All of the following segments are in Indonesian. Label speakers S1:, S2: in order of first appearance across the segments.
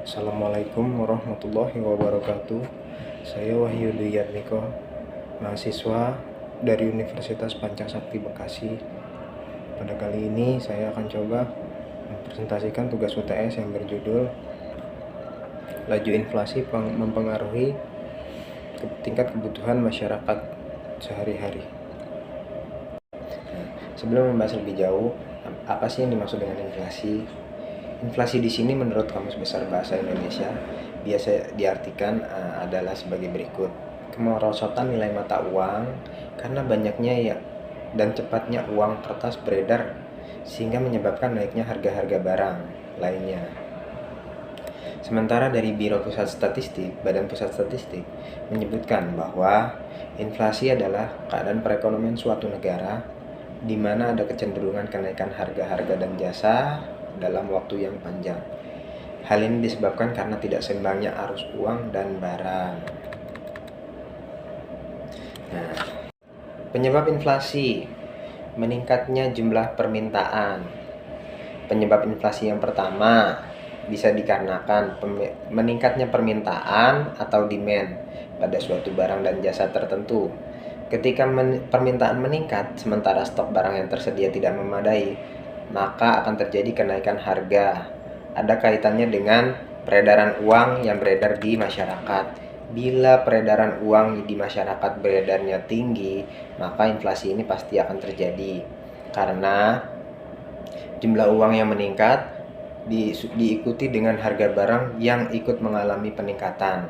S1: Assalamualaikum warahmatullahi wabarakatuh. Saya Wahyu Duyatmiko, mahasiswa dari Universitas Pancasakti Bekasi. Pada kali ini saya akan coba mempresentasikan tugas UTS yang berjudul Laju Inflasi Mempengaruhi Tingkat Kebutuhan Masyarakat Sehari-hari. Sebelum membahas lebih jauh, apa sih yang dimaksud dengan inflasi? Inflasi di sini menurut Kamus Besar Bahasa Indonesia biasa diartikan adalah sebagai berikut. Kemerosotan nilai mata uang karena banyaknya dan cepatnya uang kertas beredar sehingga menyebabkan naiknya harga-harga barang lainnya. Sementara dari Biro Pusat Statistik, Badan Pusat Statistik menyebutkan bahwa inflasi adalah keadaan perekonomian suatu negara di mana ada kecenderungan kenaikan harga-harga dan jasa dalam waktu yang panjang. Hal ini disebabkan karena tidak seimbangnya arus uang dan barang. Nah, penyebab inflasi: meningkatnya jumlah permintaan. Penyebab inflasi yang pertama bisa dikarenakan meningkatnya permintaan atau demand pada suatu barang dan jasa tertentu. Ketika permintaan meningkat sementara stok barang yang tersedia tidak memadai, maka akan terjadi kenaikan harga. Ada kaitannya dengan peredaran uang yang beredar di masyarakat. Bila peredaran uang di masyarakat beredarnya tinggi, maka inflasi ini pasti akan terjadi. Karena jumlah uang yang meningkat diikuti dengan harga barang yang ikut mengalami peningkatan.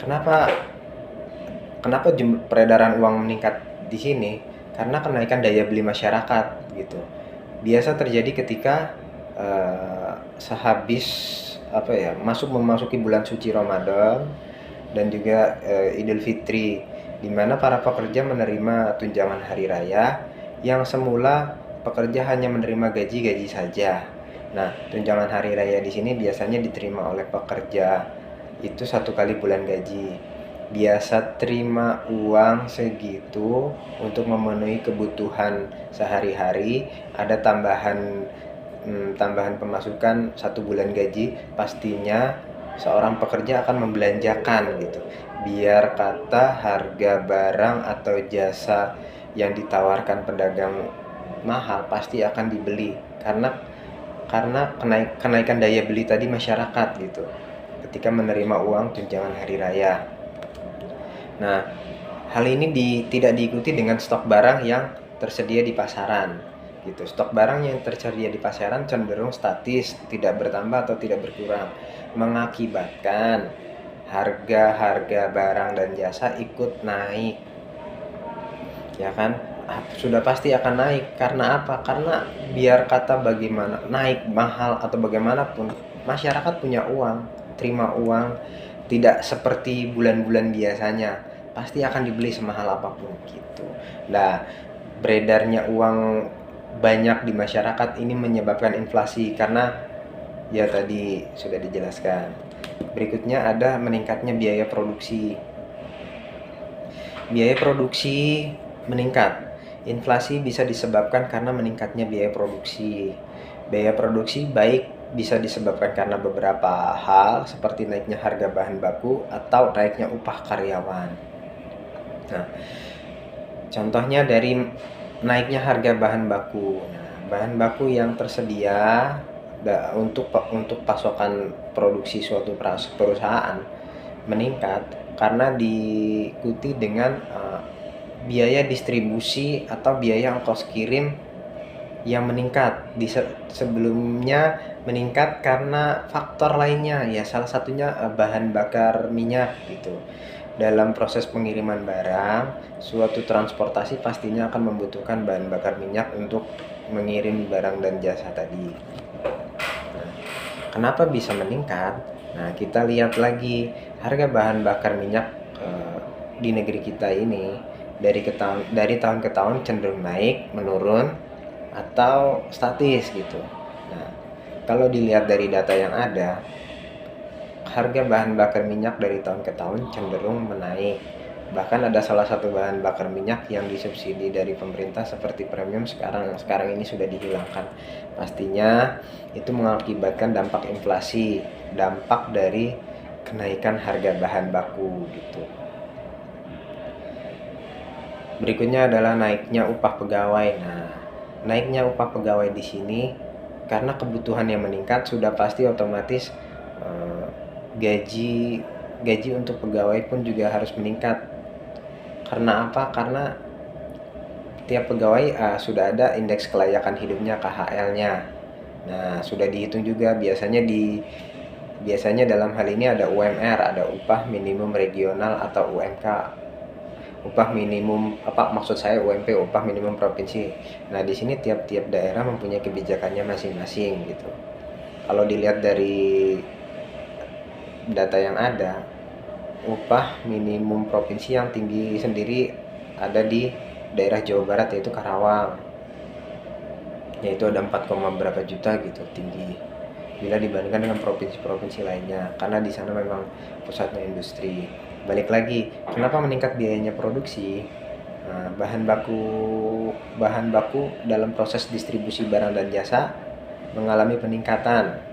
S1: Kenapa peredaran uang meningkat di sini? Karena kenaikan daya beli masyarakat gitu. Biasa terjadi ketika sehabis memasuki bulan suci Ramadan dan juga Idul Fitri, di mana para pekerja menerima tunjangan hari raya yang semula pekerja hanya menerima gaji saja. Nah, tunjangan hari raya di sini biasanya diterima oleh pekerja itu 1 kali bulan gaji. Biasa terima uang segitu untuk memenuhi kebutuhan sehari-hari. Ada tambahan pemasukan 1 bulan gaji, pastinya seorang pekerja akan membelanjakan gitu, biar kata harga barang atau jasa yang ditawarkan pedagang mahal pasti akan dibeli karena kenaikan daya beli tadi masyarakat gitu ketika menerima uang tunjangan hari raya. Nah, hal ini tidak diikuti dengan stok barang yang tersedia di pasaran gitu. Stok barang yang tersedia di pasaran cenderung statis, tidak bertambah atau tidak berkurang, mengakibatkan harga-harga barang dan jasa ikut naik. Ya kan? Sudah pasti akan naik. Karena apa? Karena biar kata bagaimana naik mahal atau bagaimanapun, masyarakat punya uang, terima uang, tidak seperti bulan-bulan biasanya, pasti akan dibeli semahal apapun gitu. Nah, beredarnya uang banyak di masyarakat ini menyebabkan inflasi karena ya tadi sudah dijelaskan. Berikutnya ada meningkatnya biaya produksi. Biaya produksi meningkat. Inflasi bisa disebabkan karena meningkatnya biaya produksi. Biaya produksi baik bisa disebabkan karena beberapa hal seperti naiknya harga bahan baku atau naiknya upah karyawan. Nah, contohnya dari naiknya harga bahan baku. Nah, bahan baku yang tersedia untuk pasokan produksi suatu perusahaan meningkat karena diikuti dengan biaya distribusi atau biaya ongkos kirim yang meningkat. Sebelumnya meningkat karena faktor lainnya, ya salah satunya bahan bakar minyak gitu. Dalam proses pengiriman barang, suatu transportasi pastinya akan membutuhkan bahan bakar minyak untuk mengirim barang dan jasa tadi. Nah, kenapa bisa meningkat? Nah, kita lihat lagi harga bahan bakar minyak di negeri kita ini dari tahun ke tahun cenderung naik, menurun, atau statis gitu. Nah, kalau dilihat dari data yang ada, harga bahan bakar minyak dari tahun ke tahun cenderung menaik. Bahkan ada salah satu bahan bakar minyak yang disubsidi dari pemerintah seperti premium sekarang ini sudah dihilangkan. Pastinya itu mengakibatkan dampak inflasi, dampak dari kenaikan harga bahan baku gitu. Berikutnya adalah naiknya upah pegawai. Nah, naiknya upah pegawai di sini karena kebutuhan yang meningkat, sudah pasti otomatis eh, gaji gaji untuk pegawai pun juga harus meningkat. Karena apa? Karena tiap pegawai sudah ada indeks kelayakan hidupnya, KHL-nya. Nah, sudah dihitung juga, biasanya dalam hal ini ada UMR, ada upah minimum regional atau UMK. Upah minimum maksud saya UMP, upah minimum provinsi. Nah, di sini tiap-tiap daerah mempunyai kebijakannya masing-masing gitu. Kalau dilihat dari data yang ada, upah minimum provinsi yang tinggi sendiri ada di daerah Jawa Barat, yaitu Karawang, yaitu ada 4, berapa juta gitu, tinggi bila dibandingkan dengan provinsi-provinsi lainnya, karena di sana memang pusatnya industri. Balik lagi, kenapa meningkat biayanya produksi? Nah, bahan baku dalam proses distribusi barang dan jasa mengalami peningkatan.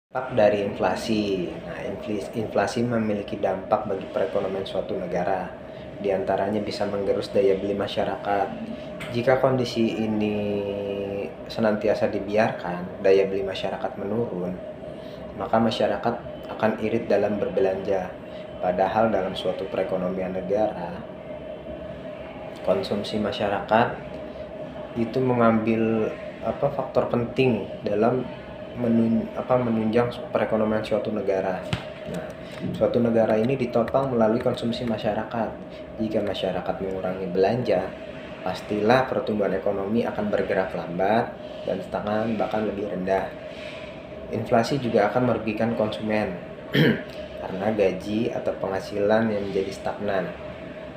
S1: Dampak dari inflasi. Nah, inflasi memiliki dampak bagi perekonomian suatu negara. Di antaranya bisa menggerus daya beli masyarakat. Jika kondisi ini senantiasa dibiarkan, daya beli masyarakat menurun, maka masyarakat akan irit dalam berbelanja. Padahal dalam suatu perekonomian negara, konsumsi masyarakat itu mengambil faktor penting dalam menunjang perekonomian suatu negara. Nah, suatu negara ini ditopang melalui konsumsi masyarakat. Jika masyarakat mengurangi belanja, pastilah pertumbuhan ekonomi akan bergerak lambat dan stagnan bahkan lebih rendah. Inflasi juga akan merugikan konsumen karena gaji atau penghasilan yang menjadi stagnan.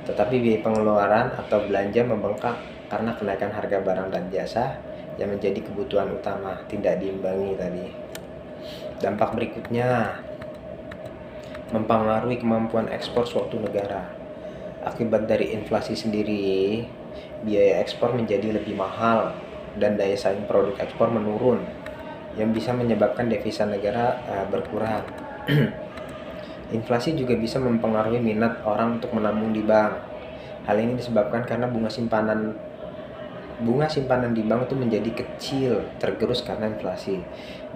S1: Tetapi biaya pengeluaran atau belanja membengkak karena kenaikan harga barang dan jasa yang menjadi kebutuhan utama tidak diimbangi tadi. Dampak berikutnya mempengaruhi kemampuan ekspor suatu negara. Akibat dari inflasi sendiri, biaya ekspor menjadi lebih mahal dan daya saing produk ekspor menurun, yang bisa menyebabkan devisa negara berkurang. Inflasi juga bisa mempengaruhi minat orang untuk menabung di bank. Hal ini disebabkan karena bunga simpanan di bank itu menjadi kecil, tergerus karena inflasi.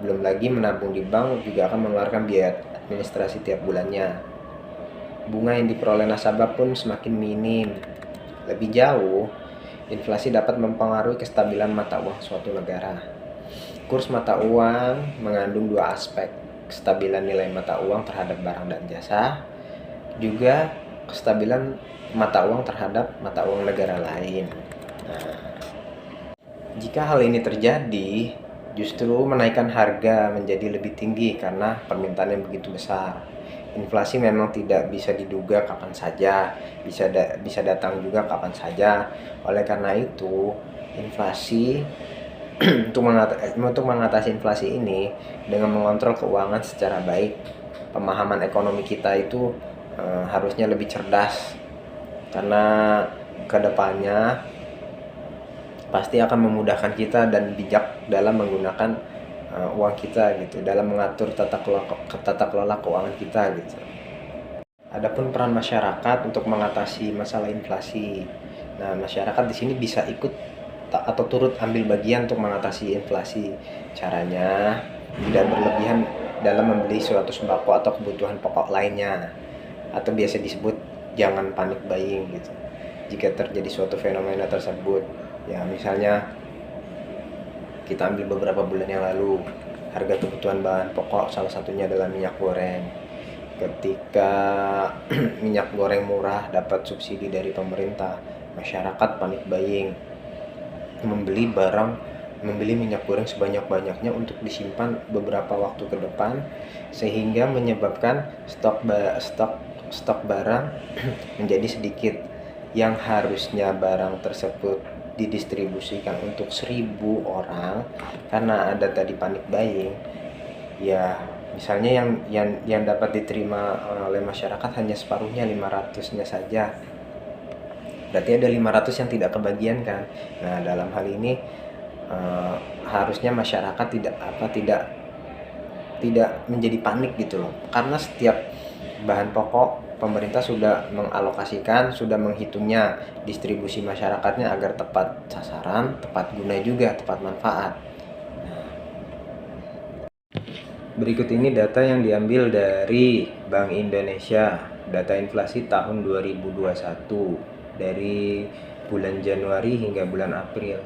S1: Belum lagi menabung di bank juga akan mengeluarkan biaya administrasi tiap bulannya. Bunga yang diperoleh nasabah pun semakin minim. Lebih jauh, inflasi dapat mempengaruhi kestabilan mata uang suatu negara. Kurs mata uang mengandung dua aspek, kestabilan nilai mata uang terhadap barang dan jasa, juga kestabilan mata uang terhadap mata uang negara lain. Nah, jika hal ini terjadi, justru menaikkan harga menjadi lebih tinggi karena permintaan yang begitu besar. Inflasi memang tidak bisa diduga kapan saja, bisa datang juga kapan saja. Oleh karena itu, inflasi untuk mengatasi inflasi ini dengan mengontrol keuangan secara baik, pemahaman ekonomi kita itu harusnya lebih cerdas, karena kedepannya pasti akan memudahkan kita dan bijak dalam menggunakan uang kita gitu, dalam mengatur tata kelola keuangan kita gitu. Adapun peran masyarakat untuk mengatasi masalah inflasi. Nah, masyarakat di sini bisa ikut atau turut ambil bagian untuk mengatasi inflasi. Caranya tidak berlebihan dalam membeli suatu sembako atau kebutuhan pokok lainnya, atau biasa disebut jangan panik buying gitu. Jika terjadi suatu fenomena tersebut, ya misalnya kita ambil beberapa bulan yang lalu, harga kebutuhan bahan pokok salah satunya adalah minyak goreng. Ketika minyak goreng murah dapat subsidi dari pemerintah, masyarakat panik buying, membeli minyak goreng sebanyak-banyaknya untuk disimpan beberapa waktu ke depan, sehingga menyebabkan stok barang menjadi sedikit. Yang harusnya barang tersebut didistribusikan untuk 1.000 orang, karena ada tadi panik buying, ya misalnya yang dapat diterima oleh masyarakat hanya separuhnya, 500-nya saja. berarti ada 500 yang tidak kebagian kan. Nah, dalam hal ini harusnya masyarakat tidak menjadi panik gitu loh, karena setiap bahan pokok pemerintah sudah mengalokasikan, sudah menghitungnya distribusi masyarakatnya agar tepat sasaran, tepat guna juga, tepat manfaat. Berikut ini data yang diambil dari Bank Indonesia, data inflasi tahun 2021 dari bulan Januari hingga bulan April.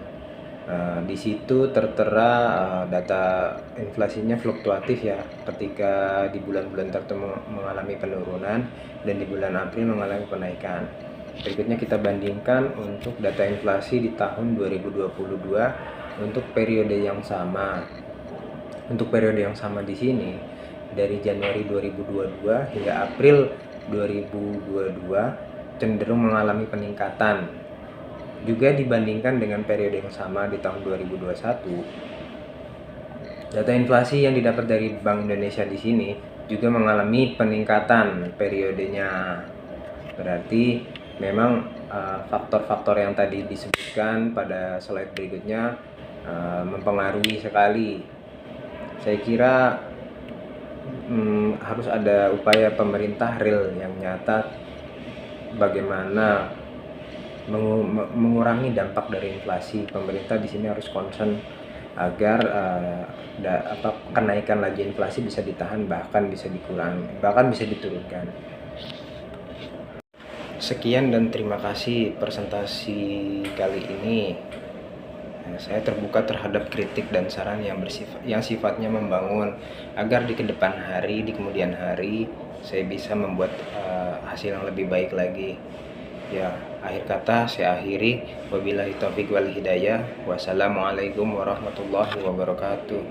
S1: Di situ tertera data inflasinya fluktuatif ya, ketika di bulan-bulan tertentu mengalami penurunan dan di bulan April mengalami kenaikan. Berikutnya kita bandingkan untuk data inflasi di tahun 2022 untuk periode yang sama. Untuk periode yang sama di sini, dari Januari 2022 hingga April 2022 cenderung mengalami peningkatan. Juga dibandingkan dengan periode yang sama di tahun 2021, data inflasi yang didapat dari Bank Indonesia di sini juga mengalami peningkatan periodenya. Berarti memang faktor-faktor yang tadi disebutkan pada slide berikutnya mempengaruhi sekali. Saya kira harus ada upaya pemerintah real yang nyata bagaimana mengurangi dampak dari inflasi. Pemerintah di sini harus concern agar kenaikan laju inflasi bisa ditahan, bahkan bisa dikurangi, bahkan bisa diturunkan. Sekian dan terima kasih presentasi kali ini. Saya terbuka terhadap kritik dan saran yang sifatnya membangun, agar di kemudian hari saya bisa membuat hasil yang lebih baik lagi. Ya, akhir kata saya akhiri. Wabillahi taufiq wal hidayah. Wassalamualaikum warahmatullahi wabarakatuh.